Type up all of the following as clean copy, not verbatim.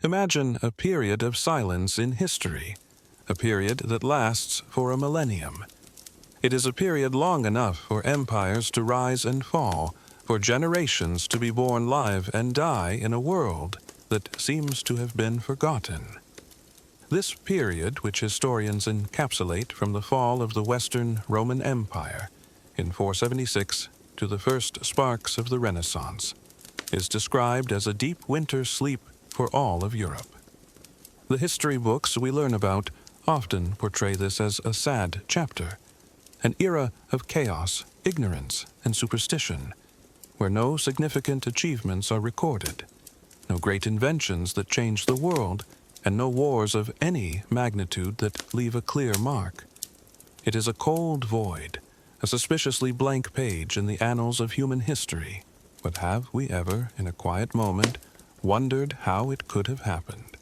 Imagine a period of silence in history, a period that lasts for a millennium. It is a period long enough for empires to rise and fall, for generations to be born live and die in a world that seems to have been forgotten. This period, which historians encapsulate from the fall of the Western Roman Empire in 476 to the first sparks of the Renaissance, is described as a deep winter sleep for all of Europe. The history books we learn about often portray this as a sad chapter, an era of chaos, ignorance, and superstition, where no significant achievements are recorded, no great inventions that change the world, and no wars of any magnitude that leave a clear mark. It is a cold void, a suspiciously blank page in the annals of human history. But have we ever, in a quiet moment, wondered how it could have happened?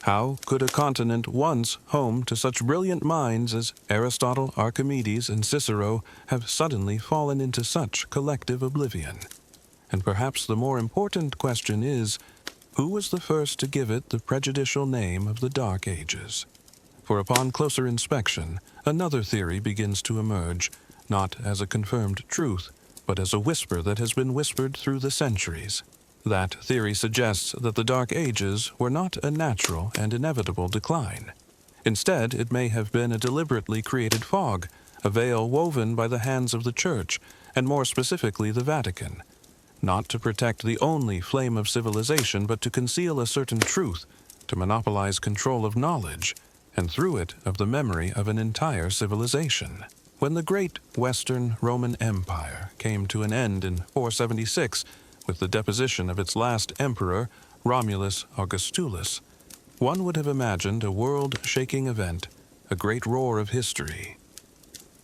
How could a continent once home to such brilliant minds as Aristotle, Archimedes, and Cicero have suddenly fallen into such collective oblivion? And perhaps the more important question is, who was the first to give it the prejudicial name of the Dark Ages? For upon closer inspection, another theory begins to emerge, not as a confirmed truth, but as a whisper that has been whispered through the centuries. That theory suggests that the Dark Ages were not a natural and inevitable decline. Instead, it may have been a deliberately created fog, a veil woven by the hands of the Church, and more specifically the Vatican, not to protect the only flame of civilization, but to conceal a certain truth, to monopolize control of knowledge, and through it of the memory of an entire civilization. When the great Western Roman Empire came to an end in 476 with the deposition of its last emperor, Romulus Augustulus, one would have imagined a world-shaking event, a great roar of history.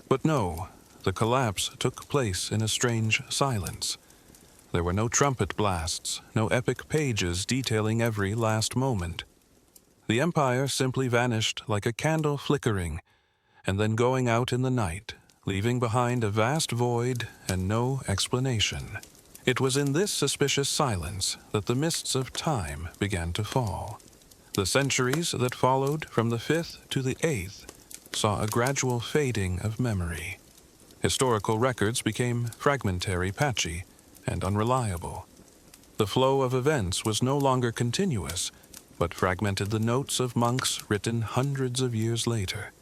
But no, the collapse took place in a strange silence. There were no trumpet blasts, no epic pages detailing every last moment. The empire simply vanished like a candle flickering, and then going out in the night, leaving behind a vast void and no explanation. It was in this suspicious silence that the mists of time began to fall. The centuries that followed from the 5th to the 8th saw a gradual fading of memory. Historical records became fragmentary, patchy, and unreliable. The flow of events was no longer continuous, but fragmented the notes of monks written hundreds of years later.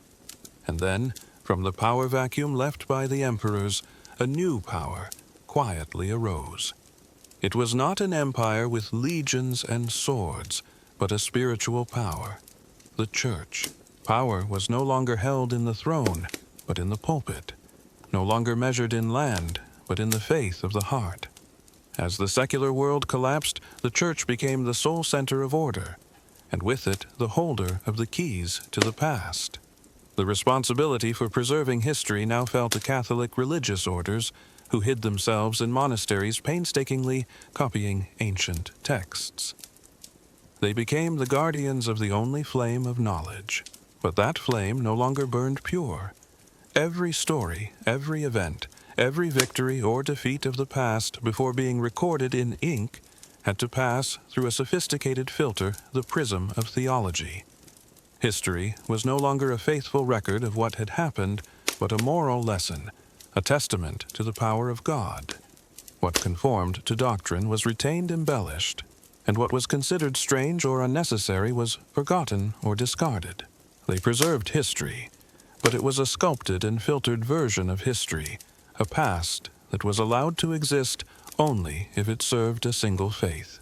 And then, from the power vacuum left by the emperors, a new power quietly arose. It was not an empire with legions and swords, but a spiritual power, the Church. Power was no longer held in the throne, but in the pulpit, no longer measured in land, but in the faith of the heart. As the secular world collapsed, the Church became the sole center of order, and with it the holder of the keys to the past. The responsibility for preserving history now fell to Catholic religious orders, who hid themselves in monasteries painstakingly copying ancient texts. They became the guardians of the only flame of knowledge, but that flame no longer burned pure. Every story, every event, every victory or defeat of the past, before being recorded in ink, had to pass through a sophisticated filter, the prism of theology. History was no longer a faithful record of what had happened, but a moral lesson, a testament to the power of God. What conformed to doctrine was retained embellished, and what was considered strange or unnecessary was forgotten or discarded. They preserved history, but it was a sculpted and filtered version of history, a past that was allowed to exist only if it served a single faith.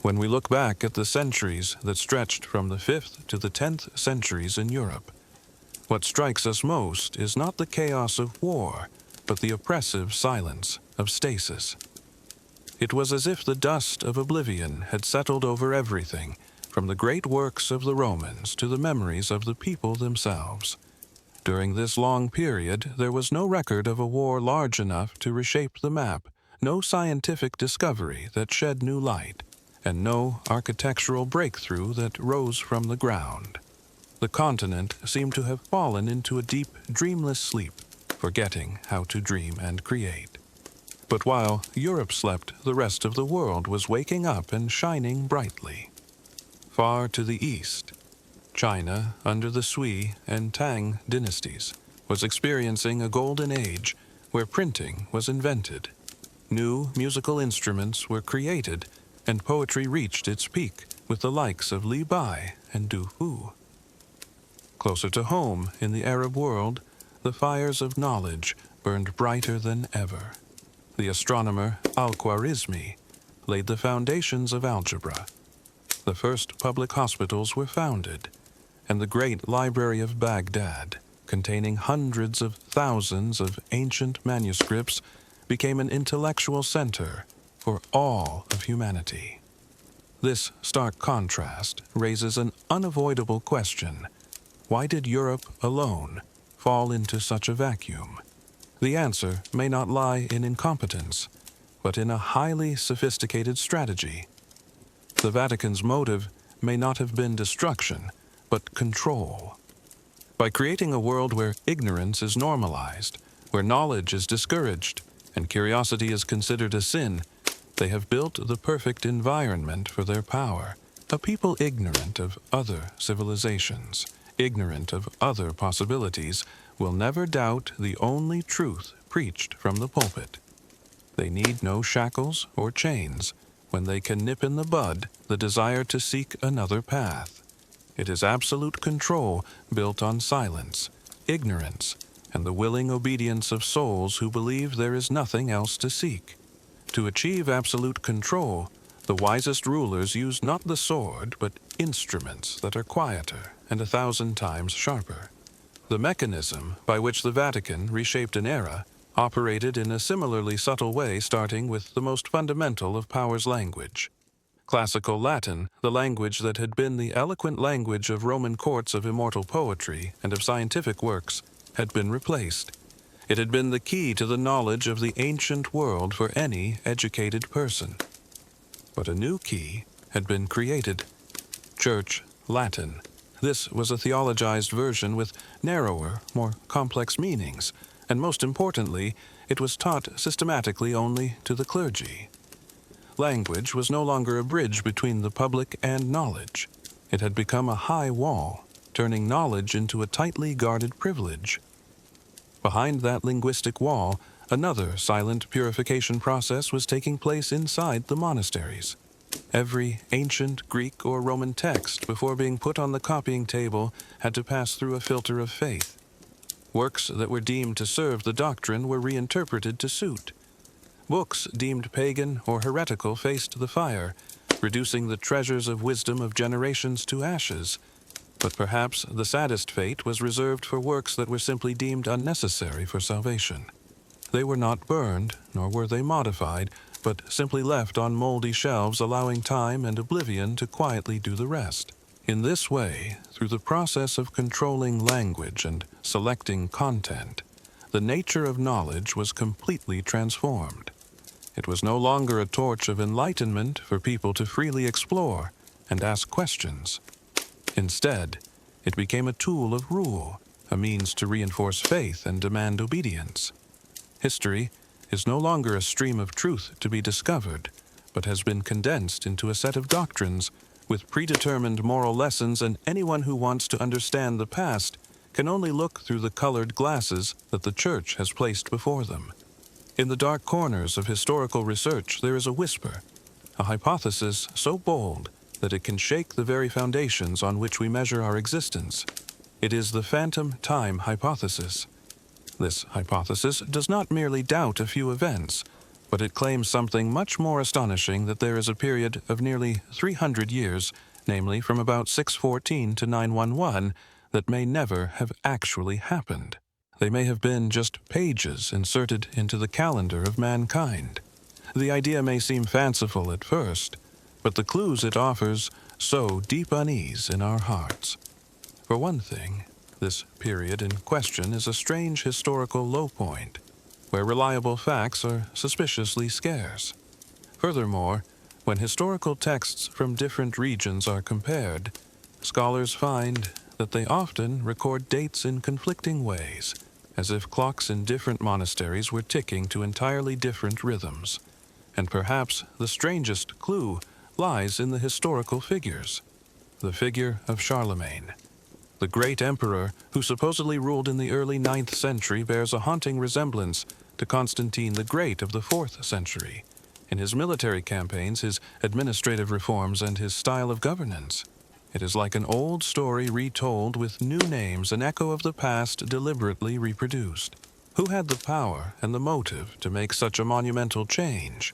When we look back at the centuries that stretched from the 5th to the 10th centuries in Europe, what strikes us most is not the chaos of war, but the oppressive silence of stasis. It was as if the dust of oblivion had settled over everything, from the great works of the Romans to the memories of the people themselves. During this long period, there was no record of a war large enough to reshape the map, no scientific discovery that shed new light, and no architectural breakthrough that rose from the ground. The continent seemed to have fallen into a deep, dreamless sleep, forgetting how to dream and create. But while Europe slept, the rest of the world was waking up and shining brightly. Far to the east, China, under the Sui and Tang dynasties, was experiencing a golden age where printing was invented. New musical instruments were created, and poetry reached its peak with the likes of Li Bai and Du Hu. Closer to home, in the Arab world, the fires of knowledge burned brighter than ever. The astronomer Al-Khwarizmi laid the foundations of algebra. The first public hospitals were founded, and the great library of Baghdad, containing hundreds of thousands of ancient manuscripts, became an intellectual center for all of humanity. This stark contrast raises an unavoidable question. Why did Europe alone fall into such a vacuum? The answer may not lie in incompetence, but in a highly sophisticated strategy. The Vatican's motive may not have been destruction, but control. By creating a world where ignorance is normalized, where knowledge is discouraged, and curiosity is considered a sin, they have built the perfect environment for their power. A people ignorant of other civilizations, ignorant of other possibilities, will never doubt the only truth preached from the pulpit. They need no shackles or chains when they can nip in the bud the desire to seek another path. It is absolute control built on silence, ignorance, and the willing obedience of souls who believe there is nothing else to seek. To achieve absolute control, the wisest rulers use not the sword, but instruments that are quieter and 1,000 times sharper. The mechanism by which the Vatican reshaped an era operated in a similarly subtle way, starting with the most fundamental of power's language. Classical Latin, the language that had been the eloquent language of Roman courts of immortal poetry and of scientific works, had been replaced. It had been the key to the knowledge of the ancient world for any educated person. But a new key had been created: Church Latin. This was a theologized version with narrower, more complex meanings, and most importantly, it was taught systematically only to the clergy. Language was no longer a bridge between the public and knowledge. It had become a high wall, turning knowledge into a tightly guarded privilege. Behind that linguistic wall, another silent purification process was taking place inside the monasteries. Every ancient Greek or Roman text, before being put on the copying table, had to pass through a filter of faith. Works that were deemed to serve the doctrine were reinterpreted to suit. Books deemed pagan or heretical faced the fire, reducing the treasures of wisdom of generations to ashes. But perhaps the saddest fate was reserved for works that were simply deemed unnecessary for salvation. They were not burned, nor were they modified, but simply left on moldy shelves, allowing time and oblivion to quietly do the rest. In this way, through the process of controlling language and selecting content, the nature of knowledge was completely transformed. It was no longer a torch of enlightenment for people to freely explore and ask questions. Instead, it became a tool of rule, a means to reinforce faith and demand obedience. History is no longer a stream of truth to be discovered, but has been condensed into a set of doctrines with predetermined moral lessons, and anyone who wants to understand the past can only look through the colored glasses that the Church has placed before them. In the dark corners of historical research there is a whisper, a hypothesis so bold that it can shake the very foundations on which we measure our existence. It is the phantom time hypothesis. This hypothesis does not merely doubt a few events, but it claims something much more astonishing: that there is a period of nearly 300 years, namely from about 614 to 911, that may never have actually happened. They may have been just pages inserted into the calendar of mankind. The idea may seem fanciful at first, but the clues it offers sow deep unease in our hearts. For one thing, this period in question is a strange historical low point, where reliable facts are suspiciously scarce. Furthermore, when historical texts from different regions are compared, scholars find that they often record dates in conflicting ways, as if clocks in different monasteries were ticking to entirely different rhythms. And perhaps the strangest clue lies in the historical figures. the figure of Charlemagne. The great emperor, who supposedly ruled in the early 9th century, bears a haunting resemblance to Constantine the Great of the 4th century, in his military campaigns, his administrative reforms, and his style of governance. It is like an old story retold with new names, an echo of the past deliberately reproduced. Who had the power and the motive to make such a monumental change?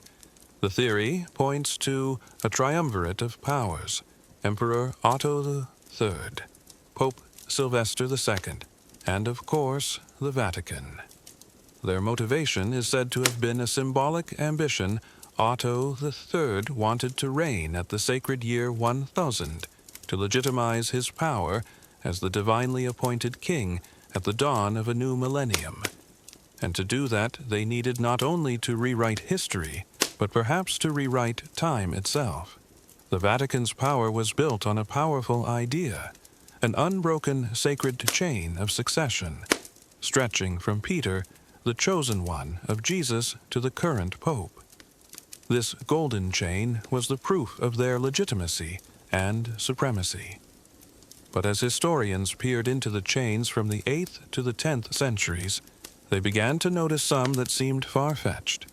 The theory points to a triumvirate of powers: Emperor Otto III, Pope Sylvester II, and, of course, the Vatican. Their motivation is said to have been a symbolic ambition. Otto III wanted to reign at the sacred year 1000 to legitimize his power as the divinely appointed king at the dawn of a new millennium. And to do that, they needed not only to rewrite history, but perhaps to rewrite time itself. The Vatican's power was built on a powerful idea: an unbroken sacred chain of succession, stretching from Peter, the chosen one of Jesus, to the current pope. This golden chain was the proof of their legitimacy and supremacy. But as historians peered into the chains from the 8th to the 10th centuries, they began to notice some that seemed far-fetched.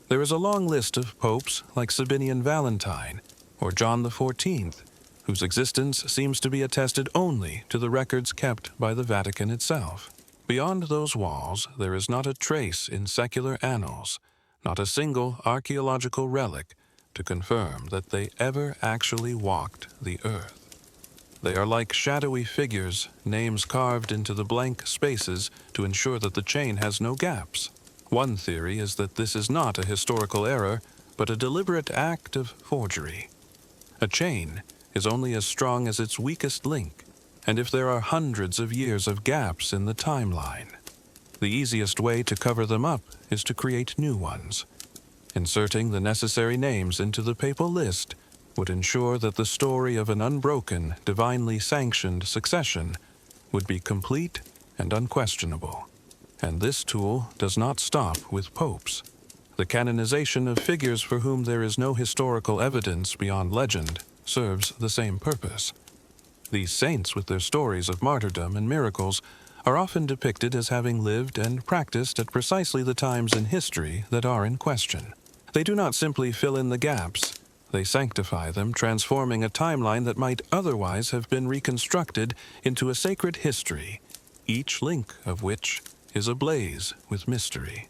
There is a long list of popes like Sabinian Valentine or John XIV, whose existence seems to be attested only to the records kept by the Vatican itself. Beyond those walls, there is not a trace in secular annals, not a single archaeological relic to confirm that they ever actually walked the earth. They are like shadowy figures, names carved into the blank spaces to ensure that the chain has no gaps. One theory is that this is not a historical error, but a deliberate act of forgery. A chain is only as strong as its weakest link, and if there are hundreds of years of gaps in the timeline, the easiest way to cover them up is to create new ones. Inserting the necessary names into the papal list would ensure that the story of an unbroken, divinely sanctioned succession would be complete and unquestionable. And this tool does not stop with popes. The canonization of figures for whom there is no historical evidence beyond legend serves the same purpose. These saints, with their stories of martyrdom and miracles, are often depicted as having lived and practiced at precisely the times in history that are in question. They do not simply fill in the gaps. They sanctify them, transforming a timeline that might otherwise have been reconstructed into a sacred history, each link of which is ablaze with mystery.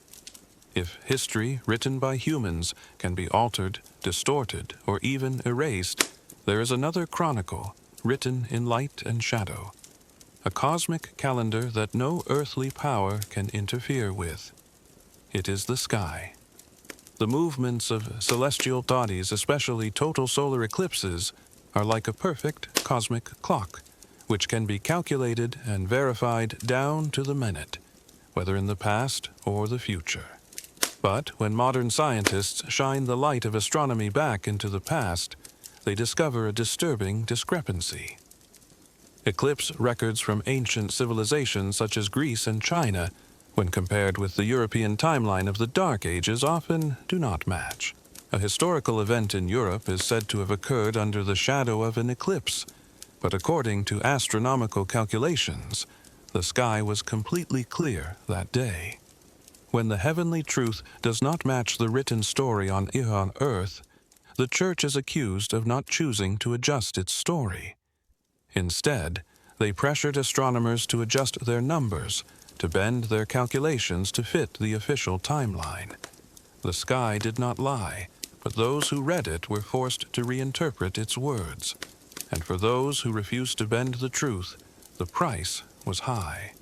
If history written by humans can be altered, distorted, or even erased, there is another chronicle written in light and shadow, a cosmic calendar that no earthly power can interfere with. It is the sky. The movements of celestial bodies, especially total solar eclipses, are like a perfect cosmic clock, which can be calculated and verified down to the minute, whether in the past or the future. But when modern scientists shine the light of astronomy back into the past, they discover a disturbing discrepancy. Eclipse records from ancient civilizations such as Greece and China, when compared with the European timeline of the Dark Ages, often do not match. A historical event in Europe is said to have occurred under the shadow of an eclipse, but according to astronomical calculations, the sky was completely clear that day. When the heavenly truth does not match the written story on Earth, the Church is accused of not choosing to adjust its story. Instead, they pressured astronomers to adjust their numbers, to bend their calculations to fit the official timeline. The sky did not lie, but those who read it were forced to reinterpret its words. And for those who refused to bend the truth, the price was high.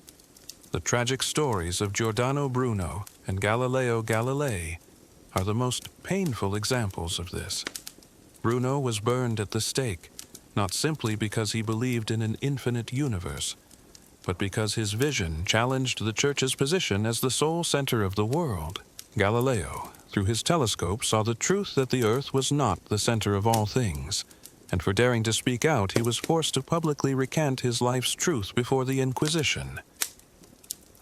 The tragic stories of Giordano Bruno and Galileo Galilei are the most painful examples of this. Bruno was burned at the stake, not simply because he believed in an infinite universe, but because his vision challenged the Church's position as the sole center of the world. Galileo, through his telescope, saw the truth that the Earth was not the center of all things, and for daring to speak out, he was forced to publicly recant his life's truth before the Inquisition.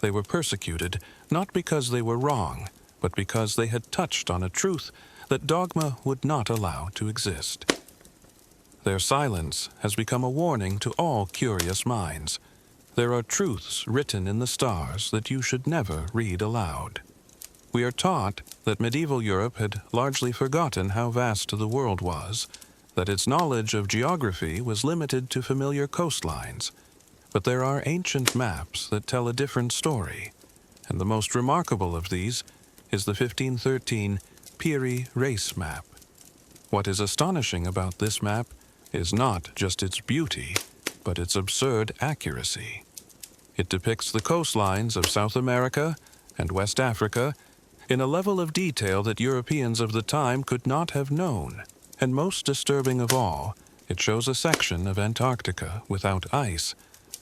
They were persecuted not because they were wrong, but because they had touched on a truth that dogma would not allow to exist. Their silence has become a warning to all curious minds. There are truths written in the stars that you should never read aloud. We are taught that medieval Europe had largely forgotten how vast the world was, that its knowledge of geography was limited to familiar coastlines. But there are ancient maps that tell a different story, and the most remarkable of these is the 1513 Piri race map. What is astonishing about this map is not just its beauty, but its absurd accuracy. It depicts the coastlines of South America and West Africa in a level of detail that Europeans of the time could not have known. And most disturbing of all, it shows a section of Antarctica without ice,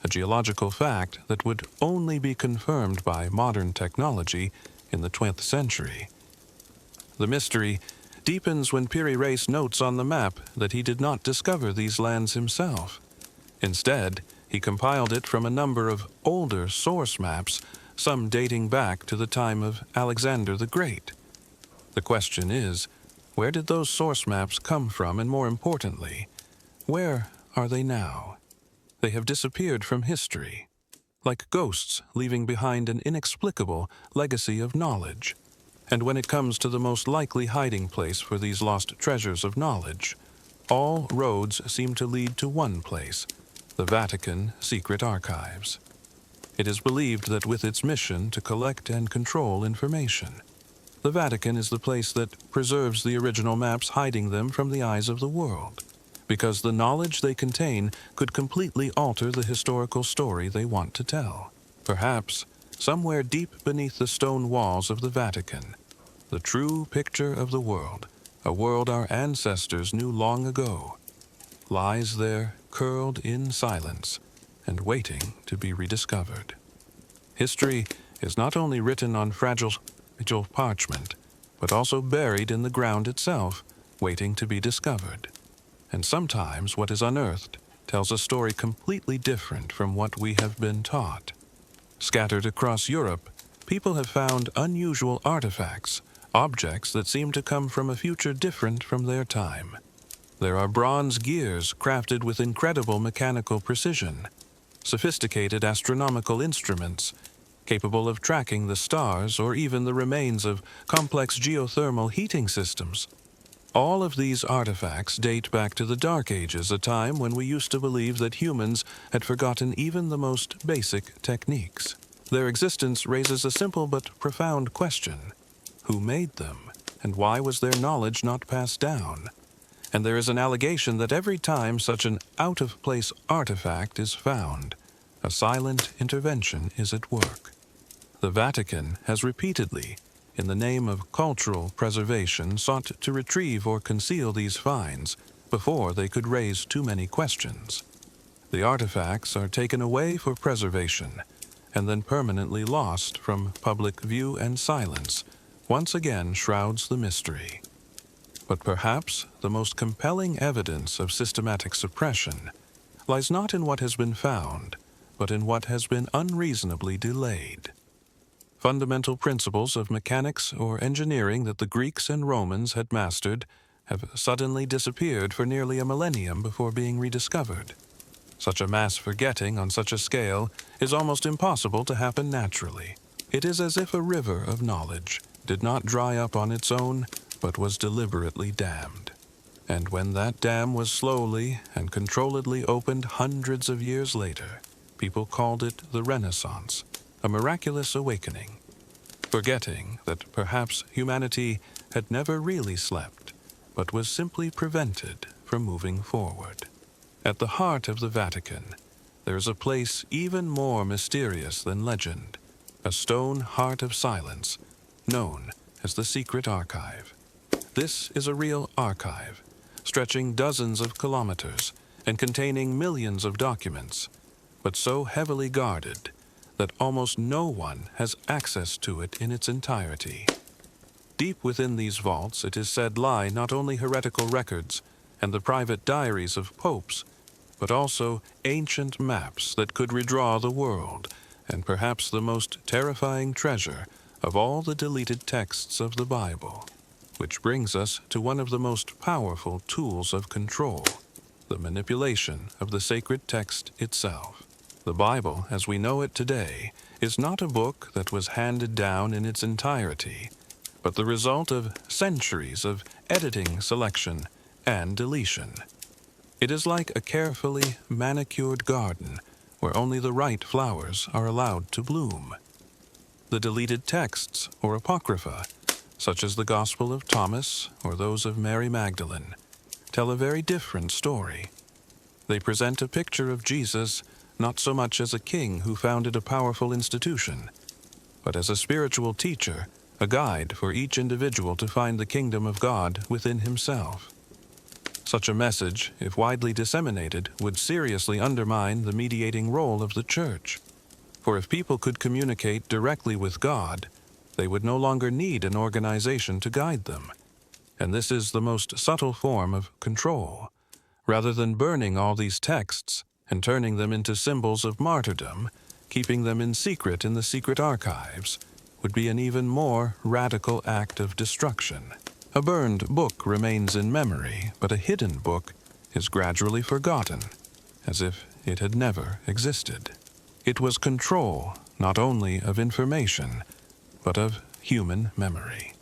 a geological fact that would only be confirmed by modern technology in the 20th century. The mystery deepens when Piri Reis notes on the map that he did not discover these lands himself. Instead, he compiled it from a number of older source maps, some dating back to the time of Alexander the Great. The question is, where did those source maps come from, and more importantly, where are they now? They have disappeared from history, like ghosts leaving behind an inexplicable legacy of knowledge. And when it comes to the most likely hiding place for these lost treasures of knowledge, all roads seem to lead to one place, the Vatican Secret Archives. It is believed that with its mission to collect and control information, the Vatican is the place that preserves the original maps, hiding them from the eyes of the world, because the knowledge they contain could completely alter the historical story they want to tell. Perhaps, somewhere deep beneath the stone walls of the Vatican, the true picture of the world, a world our ancestors knew long ago, lies there curled in silence and waiting to be rediscovered. History is not only written on fragile parchment, but also buried in the ground itself, waiting to be discovered. And sometimes what is unearthed tells a story completely different from what we have been taught. Scattered across Europe, people have found unusual artifacts, objects that seem to come from a future different from their time. There are bronze gears crafted with incredible mechanical precision, sophisticated astronomical instruments capable of tracking the stars or even the remains of complex geothermal heating systems. All of these artifacts date back to the Dark Ages, a time when we used to believe that humans had forgotten even the most basic techniques. Their existence raises a simple but profound question. Who made them, and why was their knowledge not passed down? And there is an allegation that every time such an out-of-place artifact is found, a silent intervention is at work. The Vatican has repeatedly, in the name of cultural preservation, sought to retrieve or conceal these finds before they could raise too many questions. The artifacts are taken away for preservation and then permanently lost from public view, and silence once again shrouds the mystery. But perhaps the most compelling evidence of systematic suppression lies not in what has been found, but in what has been unreasonably delayed. Fundamental principles of mechanics or engineering that the Greeks and Romans had mastered have suddenly disappeared for nearly a millennium before being rediscovered. Such a mass forgetting on such a scale is almost impossible to happen naturally. It is as if a river of knowledge did not dry up on its own, but was deliberately dammed. And when that dam was slowly and controlledly opened hundreds of years later, people called it the Renaissance, a miraculous awakening, forgetting that perhaps humanity had never really slept, but was simply prevented from moving forward. At the heart of the Vatican, there is a place even more mysterious than legend, a stone heart of silence, known as the Secret Archive. This is a real archive, stretching dozens of kilometers and containing millions of documents, but so heavily guarded that almost no one has access to it in its entirety. Deep within these vaults, it is said, lie not only heretical records and the private diaries of popes, but also ancient maps that could redraw the world, and perhaps the most terrifying treasure of all the deleted texts of the Bible. Which brings us to one of the most powerful tools of control, the manipulation of the sacred text itself. The Bible, as we know it today, is not a book that was handed down in its entirety, but the result of centuries of editing, selection, and deletion. It is like a carefully manicured garden where only the right flowers are allowed to bloom. The deleted texts, or apocrypha, such as the Gospel of Thomas or those of Mary Magdalene, tell a very different story. They present a picture of Jesus not so much as a king who founded a powerful institution, but as a spiritual teacher, a guide for each individual to find the kingdom of God within himself. Such a message, if widely disseminated, would seriously undermine the mediating role of the Church. For if people could communicate directly with God, they would no longer need an organization to guide them. And this is the most subtle form of control. Rather than burning all these texts and turning them into symbols of martyrdom, keeping them in secret in the secret archives would be an even more radical act of destruction. A burned book remains in memory, but a hidden book is gradually forgotten, as if it had never existed. It was control, not only of information, but of human memory.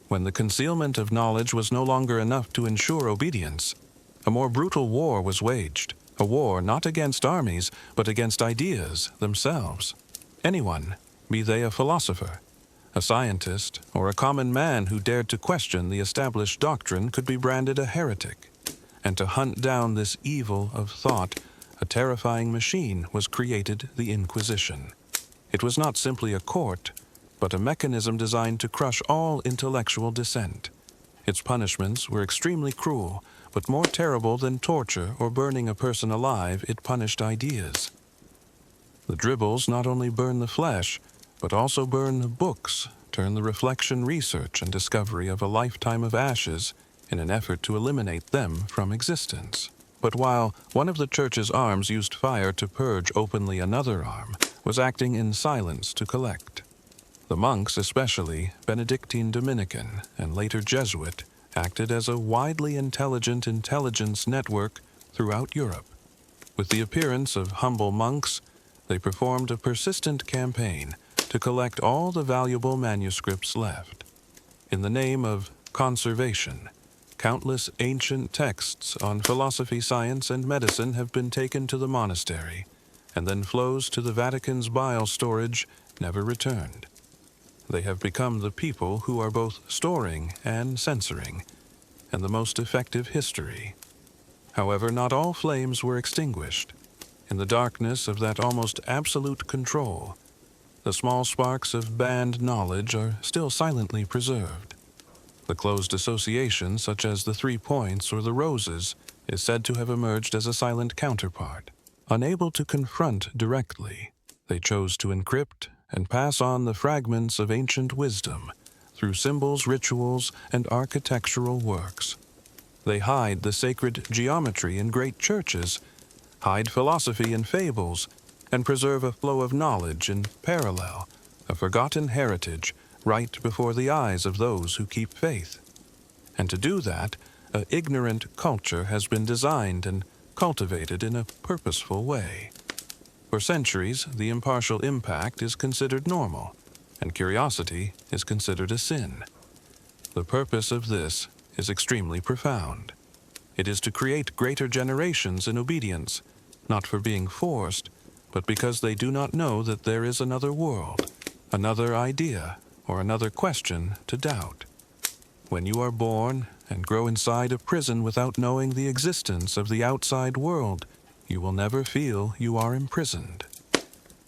When the concealment of knowledge was no longer enough to ensure obedience, a more brutal war was waged, a war not against armies, but against ideas themselves. Anyone, be they a philosopher, a scientist, or a common man who dared to question the established doctrine could be branded a heretic. And to hunt down this evil of thought, a terrifying machine was created, the Inquisition. It was not simply a court, but a mechanism designed to crush all intellectual dissent. Its punishments were extremely cruel, but more terrible than torture or burning a person alive, it punished ideas. The dribbles not only burn the flesh, but also burn books, turn the reflection, research, and discovery of a lifetime of ashes in an effort to eliminate them from existence. But while one of the Church's arms used fire to purge openly, another arm was acting in silence to collect. The monks, especially Benedictine Dominican and later Jesuit, acted as a widely intelligent intelligence network throughout Europe. With the appearance of humble monks, they performed a persistent campaign to collect all the valuable manuscripts left. In the name of conservation, countless ancient texts on philosophy, science, and medicine have been taken to the monastery, and then flows to the Vatican's bile storage, never returned. They have become the people who are both storing and censoring, and the most effective history. However, not all flames were extinguished. In the darkness of that almost absolute control, the small sparks of banned knowledge are still silently preserved. The closed association, such as the 3 points or the roses, is said to have emerged as a silent counterpart. Unable to confront directly, they chose to encrypt and pass on the fragments of ancient wisdom through symbols, rituals, and architectural works. They hide the sacred geometry in great churches, hide philosophy in fables, and preserve a flow of knowledge in parallel, a forgotten heritage right before the eyes of those who keep faith. And to do that, an ignorant culture has been designed and cultivated in a purposeful way. For centuries, the impartial impact is considered normal, and curiosity is considered a sin. The purpose of this is extremely profound. It is to create greater generations in obedience, not for being forced, but because they do not know that there is another world, another idea, or another question to doubt. When you are born and grow inside a prison without knowing the existence of the outside world, you will never feel you are imprisoned.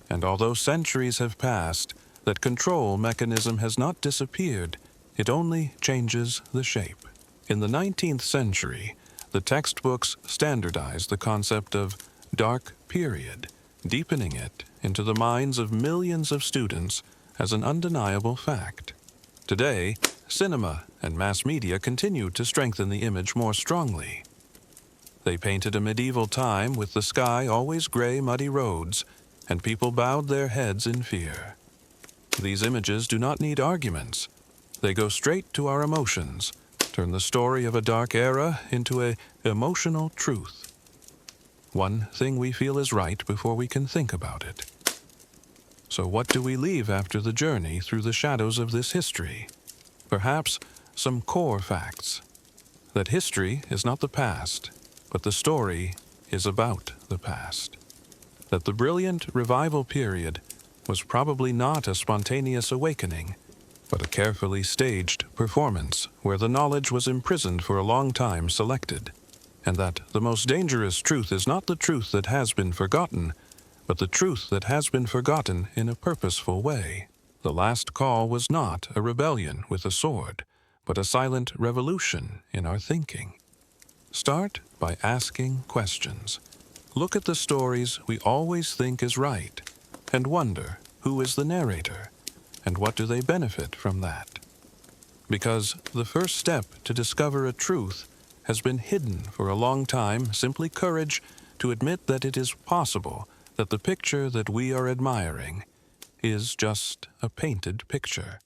And although centuries have passed, that control mechanism has not disappeared, it only changes the shape. In the 19th century, the textbooks standardized the concept of dark period, deepening it into the minds of millions of students as an undeniable fact. Today, cinema and mass media continue to strengthen the image more strongly. They painted a medieval time with the sky always gray, muddy roads, and people bowed their heads in fear. These images do not need arguments. They go straight to our emotions, turn the story of a dark era into an emotional truth. One thing we feel is right before we can think about it. So what do we leave after the journey through the shadows of this history? Perhaps some core facts. That history is not the past, but the story is about the past. That the brilliant revival period was probably not a spontaneous awakening, but a carefully staged performance where the knowledge was imprisoned for a long time selected. And that the most dangerous truth is not the truth that has been forgotten, but the truth that has been forgotten in a purposeful way. The last call was not a rebellion with a sword, but a silent revolution in our thinking. Start by asking questions. Look at the stories we always think is right, and wonder who is the narrator, and what do they benefit from that. Because the first step to discover a truth has been hidden for a long time, simply courage to admit that it is possible that the picture that we are admiring is just a painted picture.